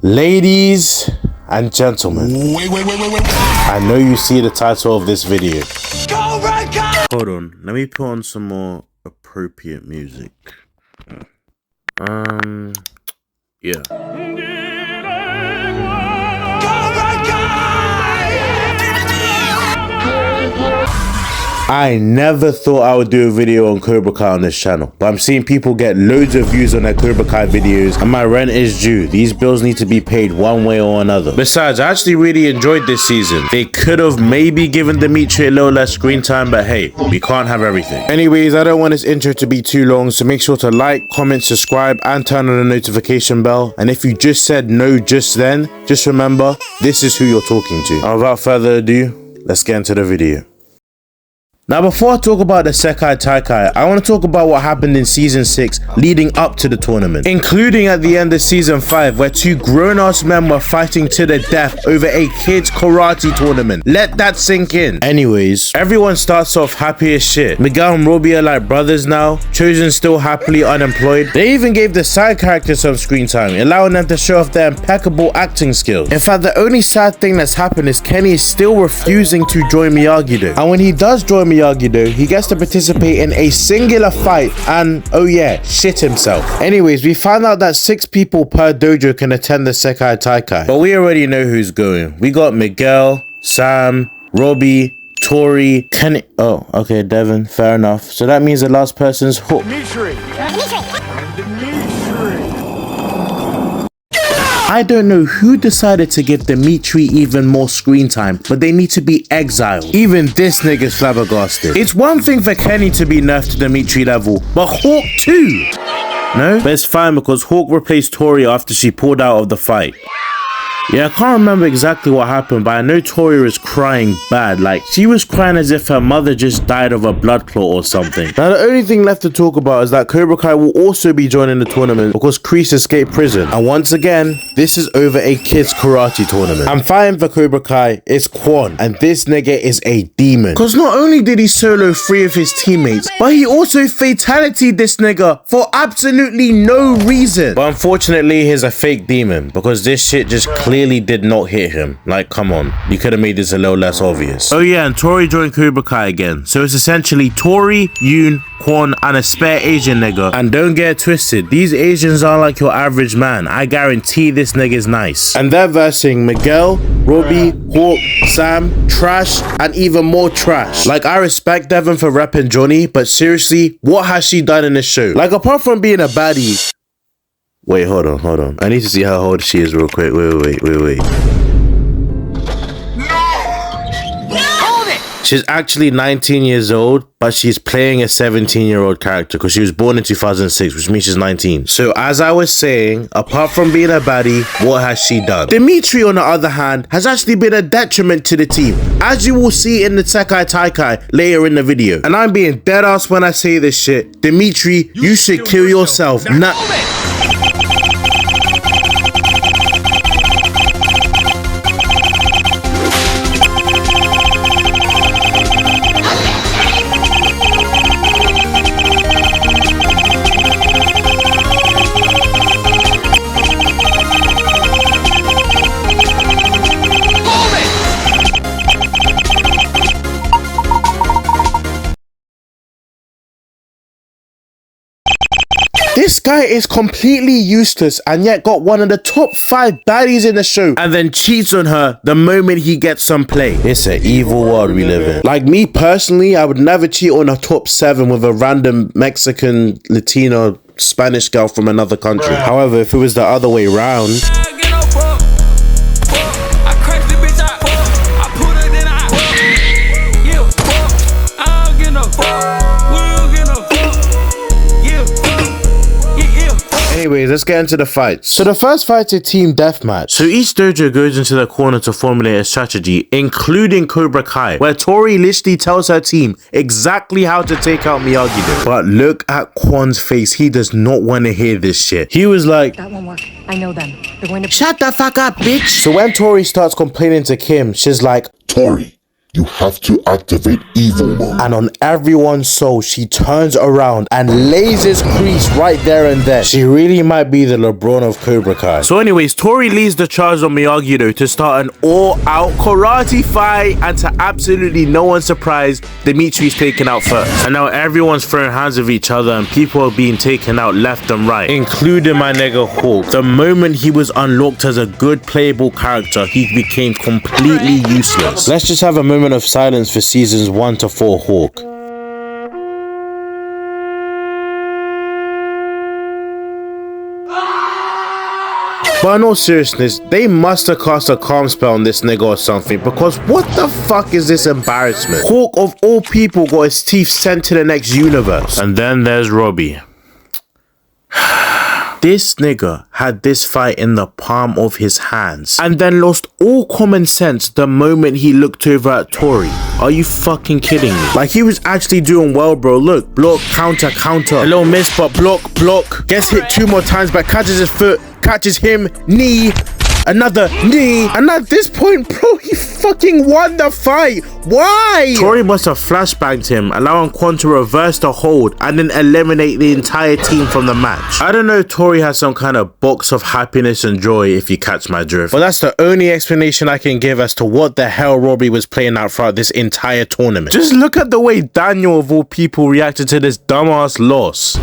Ladies and gentlemen, I know you see the title of this video. Cobra Kai! Hold on, let me put on some more appropriate music. Yeah. I never thought I would do a video on Cobra Kai on this channel, but I'm seeing people get loads of views on their Cobra Kai videos, and my rent is due. These bills need to be paid one way or another. Besides, I actually really enjoyed this season. They could have maybe given Dimitri a little less screen time, but hey, we can't have everything. Anyways, I don't want this intro to be too long, so make sure to like, comment, subscribe, and turn on the notification bell. And if you just said no just then, just remember, this is who you're talking to. Now, without further ado, let's get into the video. Now, before I talk about the sekai taikai, I want to talk about what happened in season 6 leading up to the tournament, including at the end of season 5 where two grown-ass men were fighting to the death over a kids karate tournament. Let that sink in. Anyways, everyone starts off happy as shit. Miguel and Robbie are like brothers now. Chosen still happily unemployed. They even gave the side characters some screen time, allowing them to show off their impeccable acting skills. In fact, the only sad thing that's happened is Kenny is still refusing to join Miyagi-Do. And when he does join Miyagi-Do, he gets to participate in a singular fight and, oh yeah, shit himself. Anyways, we found out that 6 people per dojo can attend the sekai taikai, but we already know who's going. We got Miguel, Sam, Robbie, Tori, Kenny. Oh, okay, Devin, fair enough. So that means the last person's Hook. Dimitri. I don't know who decided to give Dimitri even more screen time, but they need to be exiled. Even this nigga's flabbergasted. It's one thing for Kenny to be nerfed to Dimitri level, but Hawk too. No? But it's fine because Hawk replaced Tori after she pulled out of the fight. Yeah, I can't remember exactly what happened, but I know Tori was crying bad. Like, she was crying as if her mother just died of a blood clot or something. Now, the only thing left to talk about is that Cobra Kai will also be joining the tournament because Kreese escaped prison. And once again, this is over a kids karate tournament. I'm fighting for Cobra Kai, it's Kwon, and this nigga is a demon. Because not only did he solo 3 of his teammates, but he also fatality'd this nigga for absolutely no reason. But unfortunately, he's a fake demon because this shit just clearly did not hit him. Like, come on, you could have made this a little less obvious. Oh yeah, and Tori joined Cobra Kai again. So it's essentially Tori, Yoon, Kwon, and a spare Asian nigga. And don't get it twisted, these Asians aren't like your average man. I guarantee this nigga's nice. And they're versing Miguel, Robbie, Hawk, Sam, trash, and even more trash. Like, I respect Devin for repping Johnny, but seriously, what has she done in this show? Like, apart from being a baddie. Wait, hold on. I need to see how old she is real quick. Wait. Hold it! She's actually 19 years old, but she's playing a 17-year-old character because she was born in 2006, which means she's 19. So as I was saying, apart from being a baddie, what has she done? Dimitri, on the other hand, has actually been a detriment to the team, as you will see in the sekai taikai later in the video. And I'm being dead ass when I say this shit. Dimitri, you should kill yourself. This guy is completely useless and yet got one of the top 5 baddies in the show and then cheats on her the moment he gets some play. It's an evil world we live in. Like, me personally, I would never cheat on a top 7 with a random Mexican, Latino, Spanish girl from another country. However, if it was the other way around... Anyways, let's get into the fights. So the first fight's a team deathmatch. So each dojo goes into their corner to formulate a strategy, including Cobra Kai, where Tori literally tells her team exactly how to take out Miyagi-Do. But look at Kwon's face. He does not want to hear this shit. He was like, that won't work. I know them. They're going to... Shut the fuck up, bitch. So when Tori starts complaining to Kim, she's like, Tori, you have to activate evil mode. And on everyone's soul, she turns around and lasers Kreese right there and then. She really might be the LeBron of Cobra Kai. So anyways, Tori leads the charge on Miyagi-Do to start an all-out karate fight, and to absolutely no one's surprise, Dimitri's taken out first. And now everyone's throwing hands with each other and people are being taken out left and right, including my nigga Hawk. The moment he was unlocked as a good playable character, he became completely useless. Let's just have a moment of silence for seasons 1 to 4 Hawk. But in all seriousness, they must have cast a calm spell on this nigga or something, because what the fuck is this embarrassment? Hawk of all people got his teeth sent to the next universe. And then there's Robbie. This nigga had this fight in the palm of his hands and then lost all common sense the moment he looked over at Tori. Are you fucking kidding me? Like, he was actually doing well, bro. Look, block, counter, counter. A little miss, but block, block. Gets hit 2 more times, but catches his foot, catches him, knee, another knee. And at this point, bro, he fucking won the fight. Why? Tori must have flashbanged him, allowing Quan to reverse the hold and then eliminate the entire team from the match. I don't know if Tori has some kind of box of happiness and joy, if you catch my drift. But that's the only explanation I can give as to what the hell Robbie was playing out throughout this entire tournament. Just look at the way Daniel, of all people, reacted to this dumbass loss.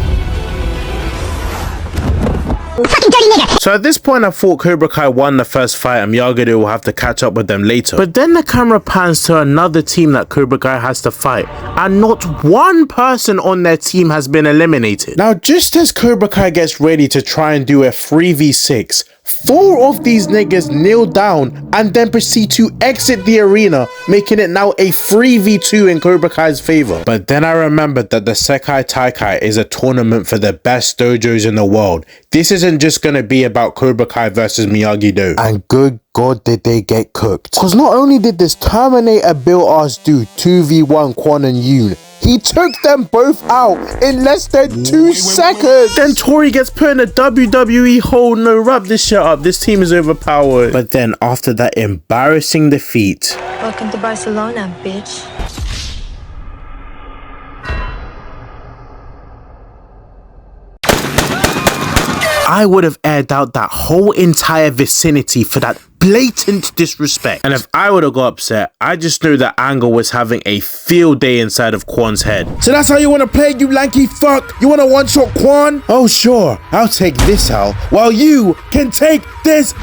So at this point, I thought Cobra Kai won the first fight and Miyagi-Do will have to catch up with them later. But then the camera pans to another team that Cobra Kai has to fight, and not one person on their team has been eliminated. Now, just as Cobra Kai gets ready to try and do a 3v6, 4 of these niggas kneel down and then proceed to exit the arena, making it now a 3v2 in Cobra Kai's favor. But then I remembered that the Sekai Taikai is a tournament for the best dojos in the world. This isn't just gonna be about Cobra Kai versus Miyagi-Do. And good God, did they get cooked. Because not only did this Terminator built-ass dude 2v1 Quan and Yoon, he took them both out in less than 2 seconds. Then Tori gets put in a WWE hold. No, wrap this shit up. This team is overpowered. But then after that embarrassing defeat, welcome to Barcelona, bitch. I would have aired out that whole entire vicinity for that blatant disrespect. And if I would have got upset, I just knew that Angle was having a field day inside of Quan's head. So that's how you want to play, you lanky fuck? You want to one-shot Quan? Oh sure, I'll take this out, while you can take this.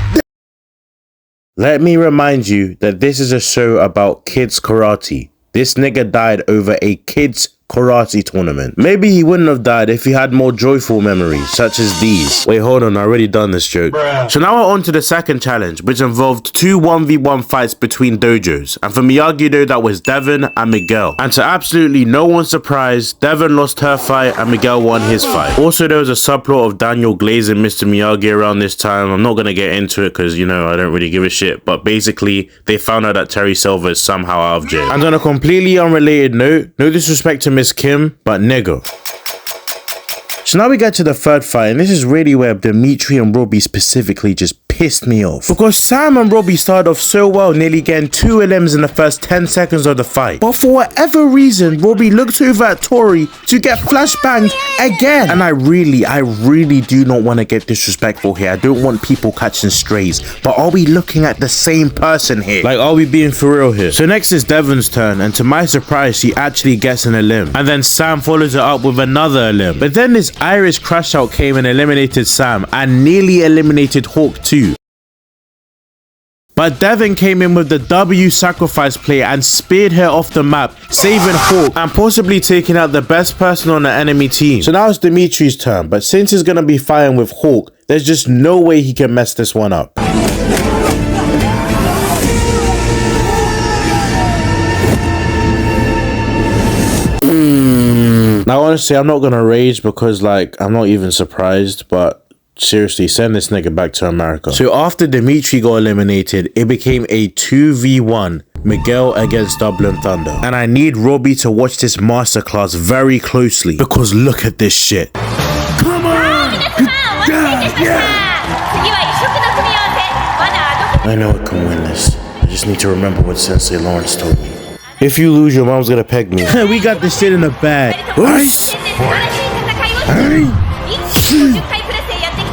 Let me remind you that this is a show about kids karate. This nigga died over a kids karate tournament. Maybe he wouldn't have died if he had more joyful memories, such as these. Wait, hold on, I already done this joke. So now we're on to the second challenge, which involved 2 1v1 fights between dojos. And for Miyagi-Do, that was Devon and Miguel. And to absolutely no one's surprise, Devon lost her fight and Miguel won his fight. Also, there was a subplot of Daniel glazing Mr. Miyagi around this time. I'm not gonna get into it because, you know, I don't really give a shit. But basically, they found out that Terry Silver is somehow out of jail. And on a completely unrelated note, no disrespect to Miss Kim, but nigga. So now we get to the third fight, and this is really where Dimitri and Robbie specifically just pissed me off. Because Sam and Robbie started off so well, nearly getting 2 LMs in the first 10 seconds of the fight. But for whatever reason, Robbie looked over at Tori to get flashbanged again. And I really do not want to get disrespectful here. I don't want people catching strays. But are we looking at the same person here? Like, are we being for real here? So next is Devon's turn, and to my surprise, she actually gets an LM. And then Sam follows it up with another LM. But then this Irish crash out came and eliminated Sam, and nearly eliminated Hawk too. But Devon came in with the W sacrifice play and speared her off the map, saving Hawk and possibly taking out the best person on the enemy team. So now it's Dimitri's turn, but since he's gonna be fighting with Hawk, there's just no way he can mess this one up. Now honestly, I'm not gonna rage because like, I'm not even surprised, but seriously, send this nigga back to America. So after Dimitri got eliminated, it became a 2v1, Miguel against Dublin Thunder. And I need Robbie to watch this masterclass very closely, because look at this shit. Come on! I know I can win this. I just need to remember what Sensei Lawrence told me. If you lose, your mom's gonna peg me. We got this shit in the bag. Ice.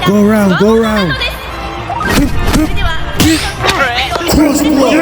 Go around, go around. Cross block.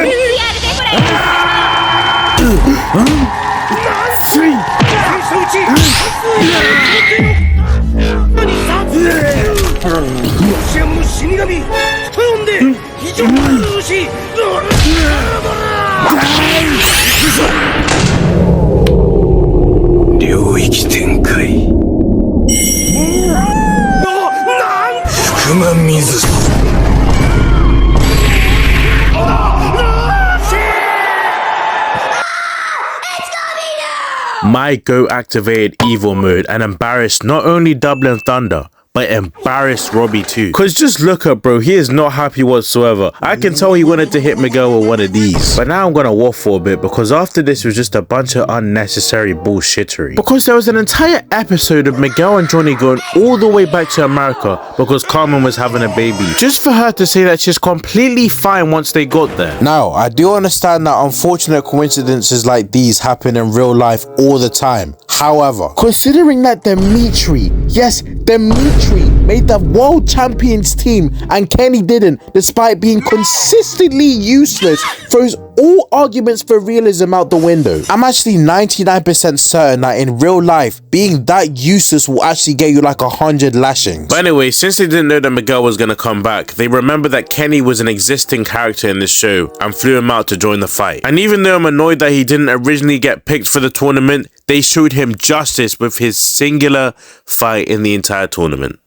My GOAT activated evil mode and embarrassed not only Dublin Thunder, but embarrassed Robbie too. Cause just look up, bro, he is not happy whatsoever. I can tell he wanted to hit Miguel with one of these. But now I'm gonna waffle a bit because after this was just a bunch of unnecessary bullshittery. Because there was an entire episode of Miguel and Johnny going all the way back to America because Carmen was having a baby. Just for her to say that she's completely fine once they got there. Now, I do understand that unfortunate coincidences like these happen in real life all the time. However, considering that Dimitri, yes, Dimitri made the world champions team and Kenny didn't, despite being consistently useless, throws all arguments for realism out the window. I'm actually 99% certain that in real life, being that useless will actually get you like 100 lashings. But anyway, since they didn't know that Miguel was gonna come back, they remembered that Kenny was an existing character in this show and flew him out to join the fight. And even though I'm annoyed that he didn't originally get picked for the tournament, they showed him justice with his singular fight in the entire tournament.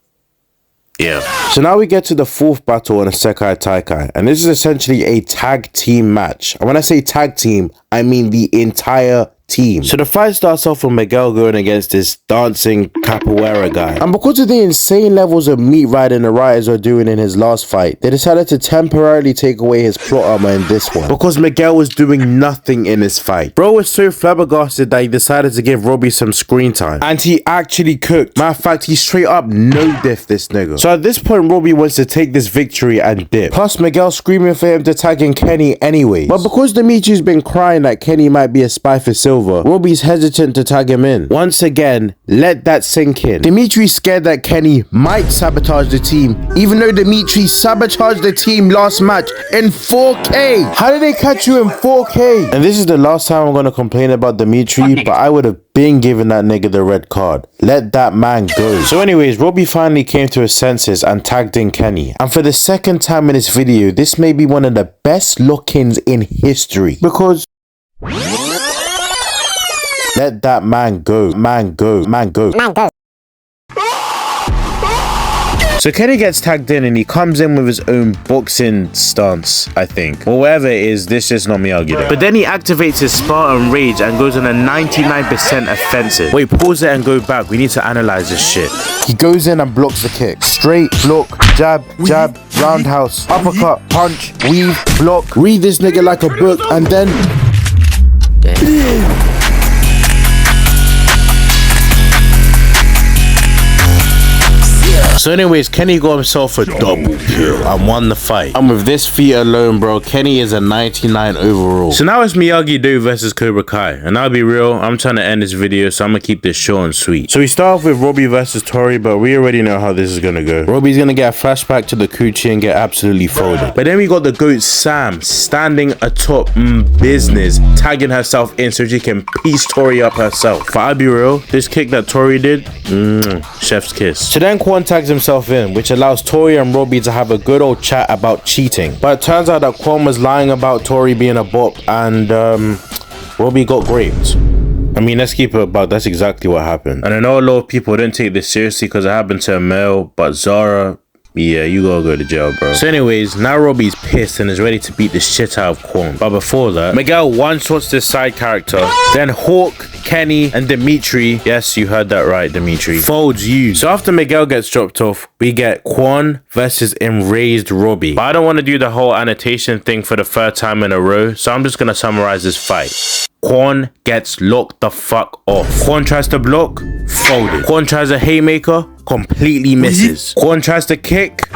Yeah. So now we get to the fourth battle on a sekai taikai, and this is essentially a tag team match. And when I say tag team, I mean the entire team. So the fight starts off with Miguel going against this dancing capoeira guy. And because of the insane levels of meat riding the writers are doing in his last fight, they decided to temporarily take away his plot armor in this one. Because Miguel was doing nothing in his fight. Bro was so flabbergasted that he decided to give Robbie some screen time. And he actually cooked. Matter of fact, he straight up no-diff this nigga. So at this point, Robbie wants to take this victory and dip. Plus, Miguel screaming for him to tag in Kenny anyways. But because Dimitri's been crying that Kenny might be a spy for Silver, Robbie's hesitant to tag him in. Once again, let that sink in. Dimitri's scared that Kenny might sabotage the team, even though Dimitri sabotaged the team last match in 4K. How did they catch you in 4K? And this is the last time I'm gonna complain about Dimitri, but I would have been giving that nigga the red card. Let that man go. So anyways, Robbie finally came to his senses and tagged in Kenny. And for the second time in this video, this may be one of the best lock-ins in history. Because let that man go, man go, man go. Man go. So Kenny gets tagged in and he comes in with his own boxing stance, I think. Or whatever it is, this is not Miyagi though. But then he activates his Spartan Rage and goes on a 99% offensive. Wait, pause it and go back. We need to analyze this shit. He goes in and blocks the kick. Straight, block, jab, jab, roundhouse, uppercut, punch, weave, block. Read this nigga like a book and then... So anyways, Kenny got himself a double kill and won the fight. And with this feat alone, bro, Kenny is a 99 overall. So now it's Miyagi-Do versus Cobra Kai. And I'll be real, I'm trying to end this video, so I'm gonna keep this short and sweet. So we start off with Robbie versus Tori, but we already know how this is gonna go. Robbie's gonna get a flashback to the coochie and get absolutely folded. But then we got the GOAT Sam standing atop business, tagging herself in so she can piece Tori up herself. But I'll be real, this kick that Tori did, chef's kiss. So then Quan tags himself in, which allows Tori and Robbie to have a good old chat about cheating. But it turns out that Quan was lying about Tori being a bop and Robbie got raped. I mean, let's keep it about that's exactly what happened. And I know a lot of people didn't take this seriously because it happened to a male, but Zara, yeah, you gotta go to jail, bro. So anyways, now Robbie's pissed and is ready to beat the shit out of Quan. But before that, Miguel one-shots this side character. Then Hawk, Kenny, and Dimitri, yes, you heard that right, Dimitri, folds you. So after Miguel gets dropped off, we get Quan versus enraged Robbie. But I don't want to do the whole annotation thing for the third time in a row, so I'm just gonna summarize this fight. Quan gets locked the fuck off. Quan tries to block, folded. Quan tries a haymaker, completely misses. Quan tries to kick.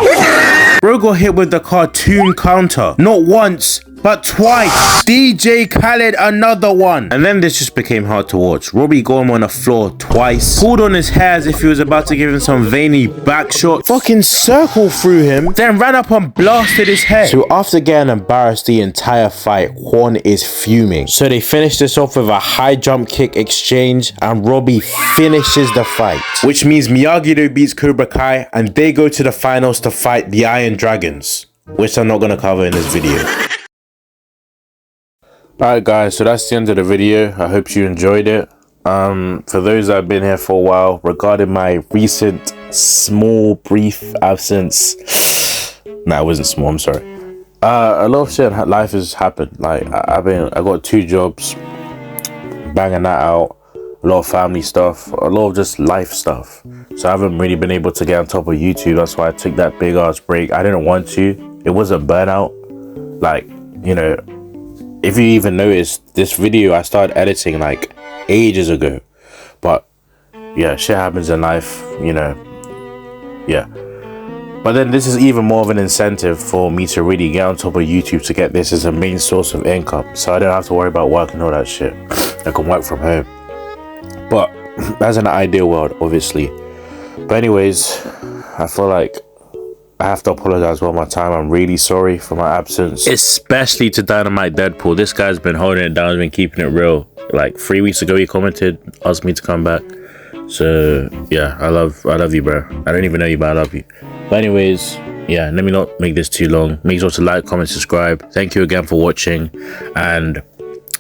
Bro got hit with the cartoon counter. Not once, but twice. DJ Khaled, another one. And then this just became hard to watch. Robbie got him on the floor twice, pulled on his hair as if he was about to give him some veiny back shot, fucking circled through him, then ran up and blasted his head. So after getting embarrassed the entire fight, Juan is fuming. So they finish this off with a high jump kick exchange, and Robbie finishes the fight, which means Miyagi-Do beats Cobra Kai, and they go to the finals to fight the Iron Dragons, which I'm not going to cover in this video. Alright guys, so that's the end of the video. I hope you enjoyed it. For those that have been here for a while, regarding my recent small brief absence, nah, it wasn't small, I'm sorry. A lot of shit in life has happened. Like I got 2 jobs, banging that out, a lot of family stuff, a lot of just life stuff. So I haven't really been able to get on top of YouTube. That's why I took that big ass break. I didn't want to. It wasn't burnout. Like, you know, if you even noticed, this video I started editing like ages ago. But yeah, shit happens in life, you know. Yeah. But then this is even more of an incentive for me to really get on top of YouTube to get this as a main source of income. So I don't have to worry about work and all that shit. I can work from home. But that's an ideal world, obviously. But anyways, I feel like I have to apologize one more time. I'm really sorry for my absence, especially to Dynamite Deadpool. This guy's been holding it down, he's been keeping it real. Like 3 weeks ago he commented, asked me to come back. So yeah, I love you, bro. I don't even know you, but I love you. But anyways, yeah, let me not make this too long. Make sure to like, comment, subscribe. Thank you again for watching, and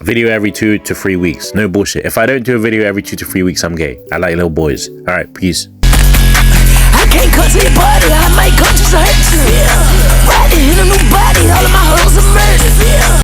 video every 2 to 3 weeks. No bullshit. If I don't do a video every 2 to 3 weeks, I'm gay. I like little boys. All right, peace. I can't come to your party, I might come just to hurt you. Riding in a new body, all of my hoes are murdered.